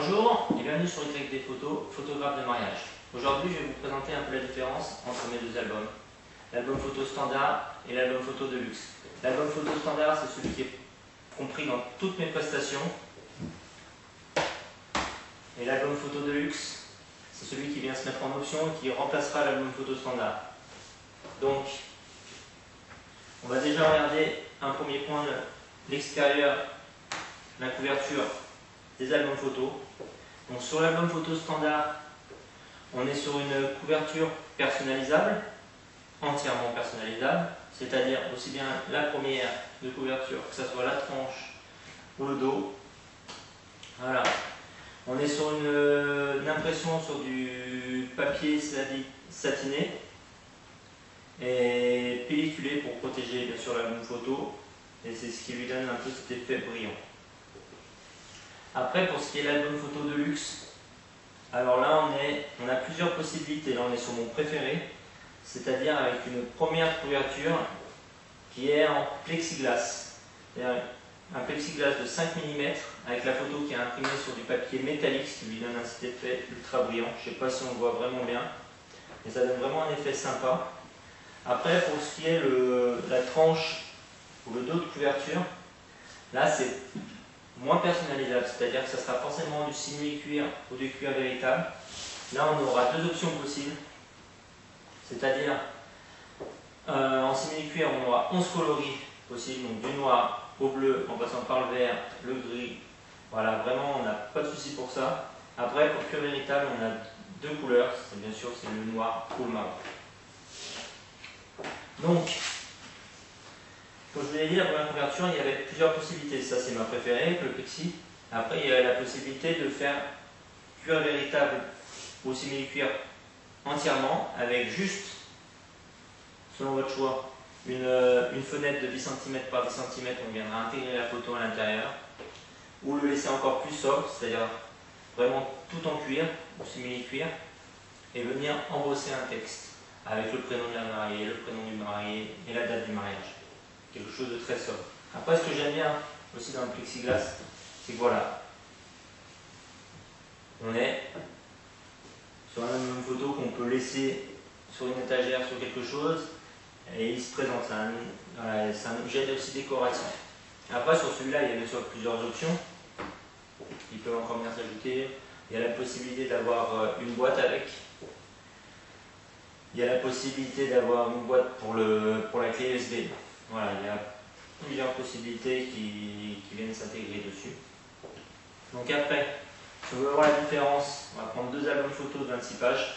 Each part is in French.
Bonjour et bienvenue sur YT des photos, photographe de mariage. Aujourd'hui, je vais vous présenter un peu la différence entre mes deux albums. L'album photo standard et l'album photo de luxe. L'album photo standard, c'est celui qui est compris dans toutes mes prestations. Et l'album photo de luxe, c'est celui qui vient se mettre en option et qui remplacera l'album photo standard. Donc, on va déjà regarder un premier point, l'extérieur, la couverture des albums photos. Donc sur l'album photo standard, on est sur une couverture personnalisable, entièrement personnalisable, c'est-à-dire aussi bien la première de couverture, que ce soit la tranche ou le dos. Voilà. On est sur une impression sur du papier satiné et pelliculé pour protéger bien sûr l'album photo, et c'est ce qui lui donne un peu cet effet brillant. Après, pour ce qui est l'album photo de luxe, alors là on a plusieurs possibilités. Là on est sur mon préféré, c'est-à-dire avec une première couverture qui est en plexiglas. Un plexiglas de 5 mm avec la photo qui est imprimée sur du papier métallique, ce qui lui donne cet effet ultra brillant. Je ne sais pas si on le voit vraiment bien, mais ça donne vraiment un effet sympa. Après, pour ce qui est la tranche ou le dos de couverture, là c'est moins personnalisable, c'est-à-dire que ça sera forcément du simili-cuir ou du cuir véritable. Là on aura deux options possibles, c'est-à-dire en simili-cuir on aura 11 coloris possibles, donc du noir au bleu en passant par le vert, le gris. Voilà, vraiment on n'a pas de souci pour ça. Après pour cuir véritable on a deux couleurs, c'est bien sûr c'est le noir ou le marron. Donc, comme je vous l'ai dit, la première couverture, il y avait plusieurs possibilités. Ça, c'est ma préférée, le plexi. Après, il y a la possibilité de faire cuir véritable ou simili-cuir entièrement, avec juste, selon votre choix, une fenêtre de 10 cm par 10 cm. On viendra intégrer la photo à l'intérieur. Ou le laisser encore plus sobre, c'est-à-dire vraiment tout en cuir ou simili-cuir, et venir embosser un texte avec le prénom de la mariée, le prénom du marié et la date du mariage. Quelque chose de très sobre. Après, ce que j'aime bien aussi dans le plexiglas, c'est que voilà, on est sur la même photo qu'on peut laisser sur une étagère, sur quelque chose, et il se présente. C'est un objet aussi décoratif. Après, sur celui-là, il y a bien sûr plusieurs options qui peuvent encore bien s'ajouter. Il y a la possibilité d'avoir une boîte avec. Il y a la possibilité d'avoir une boîte pour la clé USB. Voilà, il y a plusieurs possibilités qui viennent s'intégrer dessus. Donc après, si on veut voir la différence, on va prendre deux albums photos de 26 pages.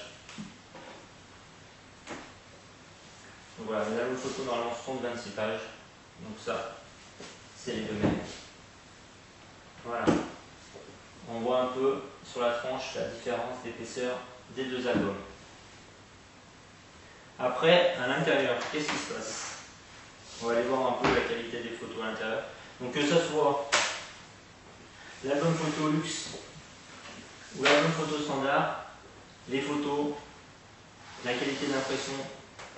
Donc voilà, les albums photos normalement sont de 26 pages. Donc ça, c'est les deux mêmes. Voilà. On voit un peu sur la tranche la différence d'épaisseur des deux albums. Après, à l'intérieur, qu'est-ce qui se passe? On va aller voir un peu la qualité des photos à l'intérieur. Donc que ce soit l'album photo luxe ou l'album photo standard, les photos, la qualité d'impression,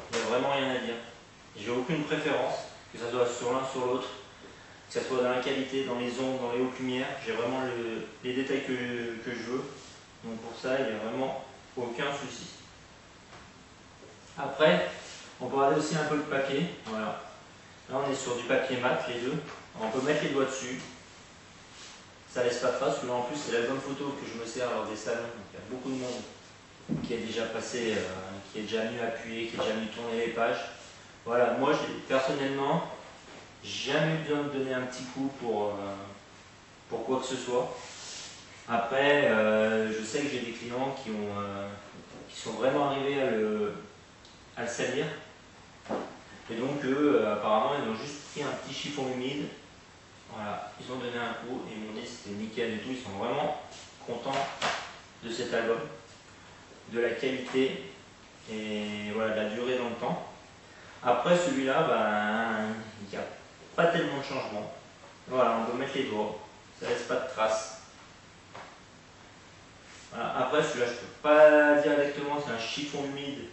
il n'y a vraiment rien à dire. J'ai aucune préférence, que ce soit sur l'un sur l'autre, que ce soit dans la qualité, dans les ombres, dans les hautes lumières. J'ai vraiment les détails que je veux. Donc pour ça, il n'y a vraiment aucun souci. Après, on peut regarder aussi un peu le papier. Voilà. Là, on est sur du papier mat, les deux. On peut mettre les doigts dessus. Ça laisse pas de trace, parce que là, en plus, c'est l'album photo que je me sers lors des salons. Donc, il y a beaucoup de monde qui est déjà passé, qui est déjà venu appuyer, qui est déjà venu tourner les pages. Voilà, moi, personnellement, jamais eu besoin de donner un petit coup pour quoi que ce soit. Après, je sais que j'ai des clients qui sont vraiment arrivés à le salir. Et donc apparemment ils ont juste pris un petit chiffon humide, voilà, ils ont donné un coup et ils m'ont dit que c'était nickel et tout. Ils sont vraiment contents de cet album, de la qualité et voilà, de la durée dans le temps. Après celui-là, il n'y a pas tellement de changement. Voilà, on peut mettre les doigts, ça laisse pas de traces. Voilà. Après celui-là, je ne peux pas dire exactement, c'est un chiffon humide,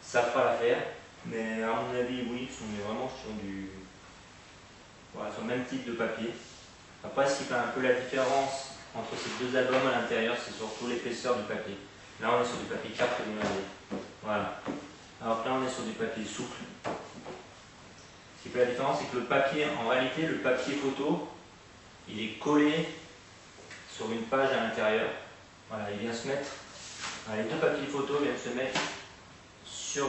ça fera l'affaire. Mais à mon avis, oui, on est vraiment sur le même type de papier. Après, ce qui fait un peu la différence entre ces deux albums à l'intérieur, c'est surtout l'épaisseur du papier. Là, on est sur du papier carte de nuancier. Voilà. Alors que là, on est sur du papier souple. Ce qui fait la différence, c'est que le papier, en réalité, le papier photo, il est collé sur une page à l'intérieur. Voilà, il vient se mettre, les deux papiers photo viennent se mettre sur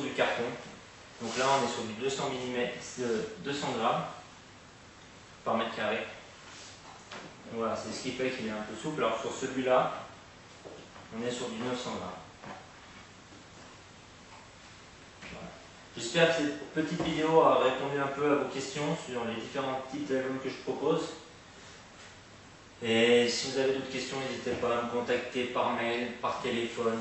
du carton. Donc là, on est sur du 200 grammes par mètre carré. Donc voilà, c'est ce qui fait qu'il est un peu souple. Alors sur celui-là, on est sur du 900 grammes. Voilà. J'espère que cette petite vidéo a répondu un peu à vos questions sur les différents types d'albums que je propose. Et si vous avez d'autres questions, n'hésitez pas à me contacter par mail, par téléphone.